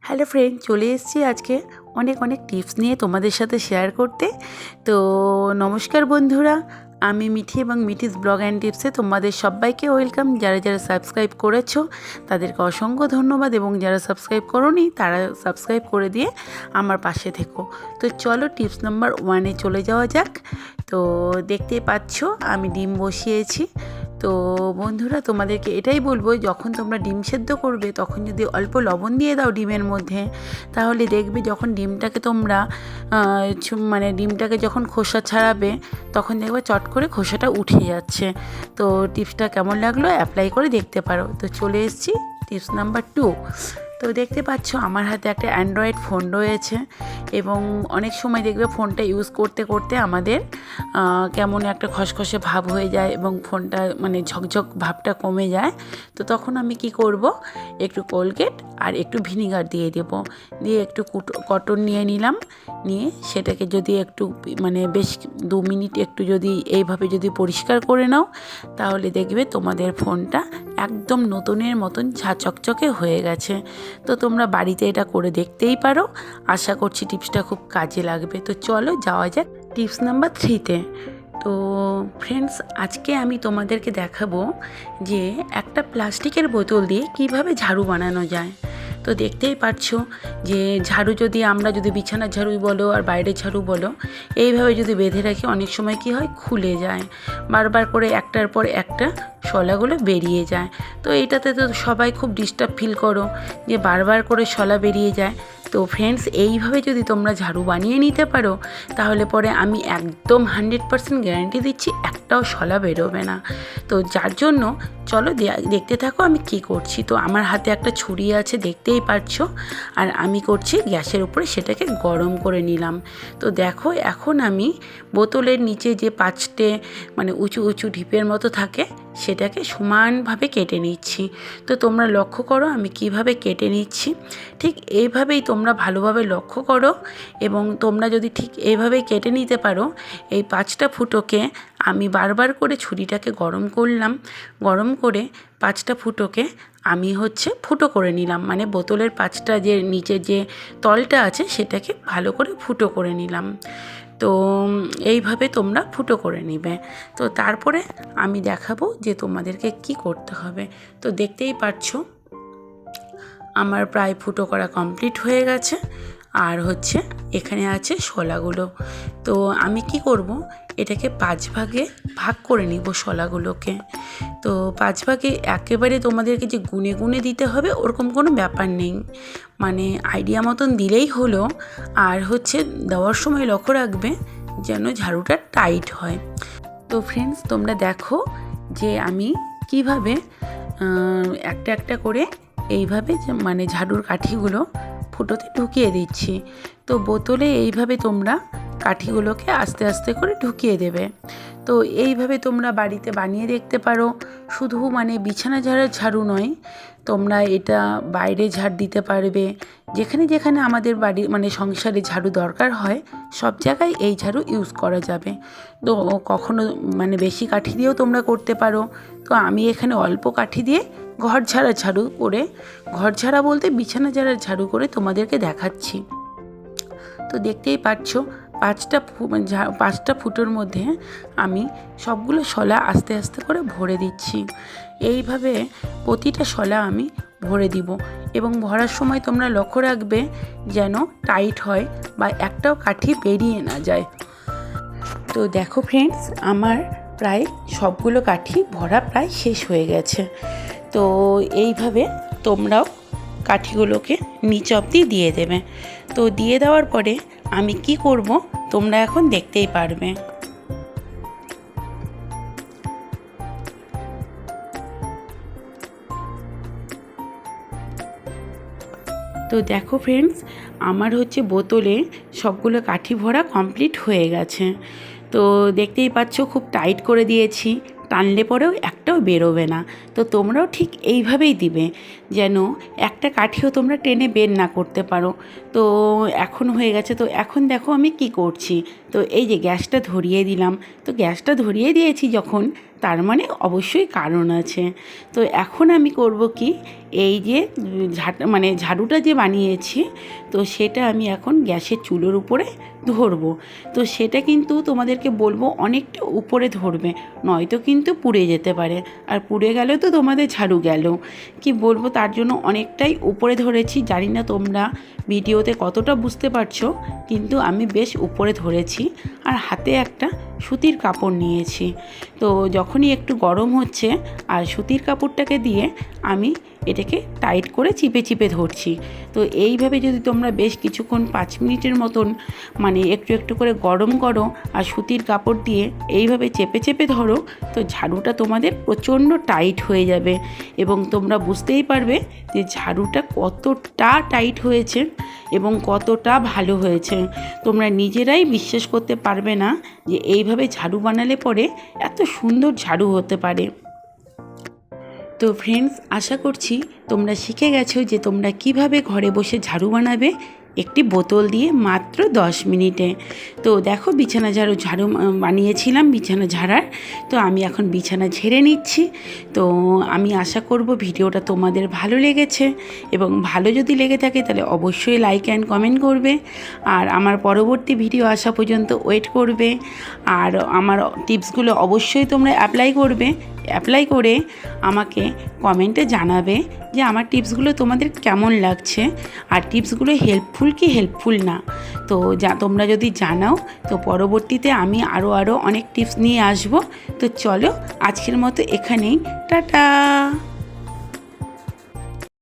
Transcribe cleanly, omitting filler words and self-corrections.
Hello friend, চলে এসেছি আজকে অনেক অনেক টিপস নিয়ে তোমাদের সাথে শেয়ার করতে। তো নমস্কার বন্ধুরা, আমি মিঠি এবং মিঠিস ব্লগ অ্যান্ড টিপসে তোমাদের সবাইকে ওয়েলকাম। যারা যারা সাবস্ক্রাইব করেছো তাদেরকে অসংখ্য ধন্যবাদ, এবং যারা সাবস্ক্রাইব করোনি তারা সাবস্ক্রাইব করে দিয়ে আমার পাশে থেকো। তো চলো টিপস নাম্বার 1-এ চলে যাওয়া যাক। তো দেখতেই পাচ্ছ আমি ডিম বসিয়েছি। তো বন্ধুরা, তোমাদেরকে এটাই বলবো, যখন তোমরা ডিম সেদ্ধ করবে তখন যদি অল্প লবণ দিয়ে দাও ডিমের মধ্যে, তাহলে দেখবে যখন ডিমটাকে তোমরা ডিমটাকে যখন খোসা ছাড়াবে তখন দেখবে চট করে খোসাটা উঠে যাচ্ছে। তো টিপসটা কেমন লাগলো অ্যাপ্লাই করে দেখতে পারো। তো চলে এসেছি টিপস নাম্বার 2। তো দেখতে পাচ্ছ আমার হাতে একটা অ্যান্ড্রয়েড ফোন রয়েছে, এবং অনেক সময় দেখবে ফোনটা ইউজ করতে করতে আমাদের কেমন একটা খসখসে ভাব হয়ে যায় এবং ফোনটা ঝকঝক ভাবটা কমে যায়। তো তখন আমি কি করব, একটু কোলগেট আর একটু ভিনিগার দিয়ে দেব, দিয়ে একটু কটন নিয়ে নিলাম, নিয়ে সেটাকে যদি একটু বেশ 2 মিনিট একটু যদি এইভাবে যদি পরিষ্কার করে নাও, তাহলে দেখবে তোমাদের ফোনটা একদম নতুনের মতন ঝাঁচকচকে হয়ে গেছে। তো তোমরা বাড়িতে এটা করে দেখতেই পারো, আশা করছি টিপসটা খুব কাজে লাগবে। তো চলো যাওয়া যাক টিপস নাম্বার 3-তে। তো ফ্রেন্ডস, আজকে আমি তোমাদেরকে দেখাবো যে একটা প্লাস্টিকের বোতল দিয়ে কিভাবে ঝাড়ু বানানো যায়। তো দেখতেই পাচ্ছো যে ঝাড়ু যদি আমরা যদি বিছানার ঝাড়ু বলো আর বাইরের ঝাড়ু বলো, এইভাবে যদি বেঁধে রাখি অনেক সময় কি হয়, খুলে যায়, বারবার করে একটার পর একটা শলাগুলো বেরিয়ে যায়। তো এইটাতে তো সবাই খুব ডিস্টার্ব ফিল করো যে বারবার করে শলা বেরিয়ে যায়। তো ফ্রেন্ডস, এইভাবে যদি তোমরা ঝাড়ু বানিয়ে নিতে পারো, তাহলে পরে আমি একদম 100% গ্যারান্টি দিচ্ছি একটাও শলা বেরোবে না। তো যার জন্য চলো দেখতে থাকো আমি কি করছি। তো আমার হাতে একটা ছুরি আছে, দেখতেই পাচ্ছ, আর আমি করছি গ্যাসের উপরে সেটাকে গরম করে নিলাম। তো দেখো এখন আমি বোতলের নিচে যে 5টে উঁচু উঁচু ঢিপের মতো থাকে সেটাকে সমানভাবে কেটে নিচ্ছি। তো তোমরা লক্ষ্য করো আমি কিভাবে কেটে নিচ্ছি, ঠিক এইভাবেই তোমরা ভালোভাবে লক্ষ্য করো। এবং তোমরা যদি ঠিক এইভাবেই কেটে নিতে পারো, এই 5টা ফুটোকে আমি বারবার করে ছুরিটাকে গরম করলাম, গরম করে 5টা ফুটোকে আমি ফুটো করে নিলাম, বোতলের 5টা যে নিচে যে তলটা আছে সেটাকে ভালো করে ফুটো করে নিলাম। তো এইভাবে তোমরা ফুটো করে নিবে। তো তারপরে আমি দেখাবো যে তোমাদেরকে কি করতে হবে। তো দেখতেই পাচ্ছো আমার প্রায় ফুটো করা কমপ্লিট হয়ে গেছে, আর এখানে আছে শলাগুলো। তো আমি কি করব, এটাকে 5 ভাগে ভাগ করে নিব শলাগুলোকে। তো 5 ভাগে একেবারে তোমাদেরকে যে গুনে গুনে দিতে হবে ওরকম কোনো ব্যাপার নেই, আইডিয়া মতন দিলেই হলো। আর দেওয়ার সময় লক্ষ্য রাখবে যেন ঝাড়ুটা টাইট হয়। তো ফ্রেন্ডস, তোমরা দেখো যে আমি কিভাবে একটা একটা করে এইভাবে ঝাড়ুর কাঠিগুলো ফুটোতে ঢুকিয়ে দিচ্ছি। তো বোতলে এইভাবে তোমরা কাঠিগুলোকে আস্তে আস্তে করে ঢুকিয়ে দেবে। তো এইভাবে তোমরা বাড়িতে বানিয়ে দেখতে পারো। শুধু বিছানা ঝাড়ার ঝাড়ু নয়, তোমরা এটা বাইরে ঝাড় দিতে পারবে। যেখানে যেখানে আমাদের বাড়ি সংসারে ঝাড়ু দরকার হয় সব জায়গায় এই ঝাড়ু ইউজ করা যাবে। তো কখনো বেশি কাঠি দিয়েও তোমরা করতে পারো। তো আমি এখানে অল্প কাঠি দিয়ে ঘর ঝাড়া ঝাড়ু করে, ঘর ঝাড়া বলতে বিছানা ঝাড়ার ঝাড়ু করে তোমাদেরকে দেখাচ্ছি। তো দেখতেই পাচ্ছ 5টা ফুটোর মধ্যে আমি সবগুলো শলা আস্তে আস্তে করে ভরে দিচ্ছি। এইভাবে প্রতিটা শলা আমি ভরে দিব, এবং ভরার সময় তোমরা লক্ষ্য রাখবে যেন টাইট হয় বা একটাও কাঠি বেরিয়ে না যায়। তো দেখো ফ্রেন্ডস, আমার প্রায় সবগুলো কাঠি ভরা প্রায় শেষ হয়ে গেছে। তো এইভাবে তোমরাও কাঠিগুলোকে নিচ অবধি দিয়ে দেবে। তো দিয়ে দেওয়ার পরে আমি কি করব তোমরা এখন দেখতেই পারবে। তো দেখো ফ্রেন্ডস, আমার বোতলে সবগুলো কাঠি ভরা কমপ্লিট হয়ে গেছে। তো দেখতেই পাচ্ছ খুব টাইট করে দিয়েছি, টানলে পরেও একটাও বেরোবে না। তো তোমরাও ঠিক এইভাবেই দিবে যেন একটা কাঠিও তোমরা টেনে বের না করতে পারো। তো এখন হয়ে গেছে। তো এখন দেখো আমি কি করছি। তো এই যে গ্যাসটা ধরিয়ে দিলাম। তো গ্যাসটা ধরিয়ে দিয়েছি যখন, তার মানে অবশ্যই কারণ আছে। তো এখন আমি করব কি, এই যে ঝাড়ুটা যে বানিয়েছি, তো সেটা আমি এখন গ্যাসের চুলোর উপরে ধরবো। তো সেটা কিন্তু তোমাদেরকে বলবো অনেকটা উপরে ধরবে, নয়তো কিন্তু পুড়ে যেতে পারে, আর পুড়ে গেলে তো তোমাদের ঝাড়ু গেল। কি বলবো, তার জন্য অনেকটাই উপরে ধরেছি। জানি না তোমরা ভিডিওতে কতটা বুঝতে পারছো, কিন্তু আমি বেশ উপরে ধরেছি। আর হাতে একটা সুতির কাপড় নিয়েছি। তো যখনই একটু গরম হচ্ছে, আর সুতির কাপড়টাকে দিয়ে আমি এটাকে টাইট করে চিপে চিপে ধরছি। তো এইভাবে যদি তোমরা বেশ কিছুক্ষণ 5 মিনিটের মতন একটু একটু করে গরম করো, আর সুতির কাপড় দিয়ে এইভাবে চেপে চেপে ধরো, তো ঝাড়ুটা তোমাদের প্রচণ্ড টাইট হয়ে যাবে। এবং তোমরা বুঝতেই পারবে যে ঝাড়ুটা কতটা টাইট হয়েছে এবং কতটা ভালো হয়েছে। তোমরা নিজেরাই বিশ্বাস করতে পারবে না যে এইভাবে ঝাড়ু বানালে পরে এত সুন্দর ঝাড়ু হতে পারে। তো ফ্রেন্ডস, আশা করছি তোমরা শিখে গেছো যে তোমরা কিভাবে ঘরে বসে ঝাড়ু বানাবে একটি বোতল দিয়ে মাত্র 10 মিনিটে। তো দেখো, ঝাড়ু বানিয়েছিলাম, বিছানা ঝাড়ার। তো আমি এখন বিছানা ঝেড়ে নিচ্ছি। তো আমি আশা করব ভিডিওটা তোমাদের ভালো লেগেছে, এবং ভালো যদি লেগে থাকে তাহলে অবশ্যই লাইক অ্যান্ড কমেন্ট করবে, আর আমার পরবর্তী ভিডিও আসা পর্যন্ত ওয়েট করবে। আর আমার টিপসগুলো অবশ্যই তোমরা অ্যাপ্লাই করে আমাকে কমেন্টে জানাবে যে আমার টিপসগুলো তোমাদের কেমন লাগছে, আর টিপসগুলো হেল্পফুল কি হেল্পফুল না। তো তোমরা যদি জানাও, তো পরবর্তীতে আমি আরও অনেক টিপস নিয়ে আসব। তো চলো, আজকের মতো এখানেই, টাটা।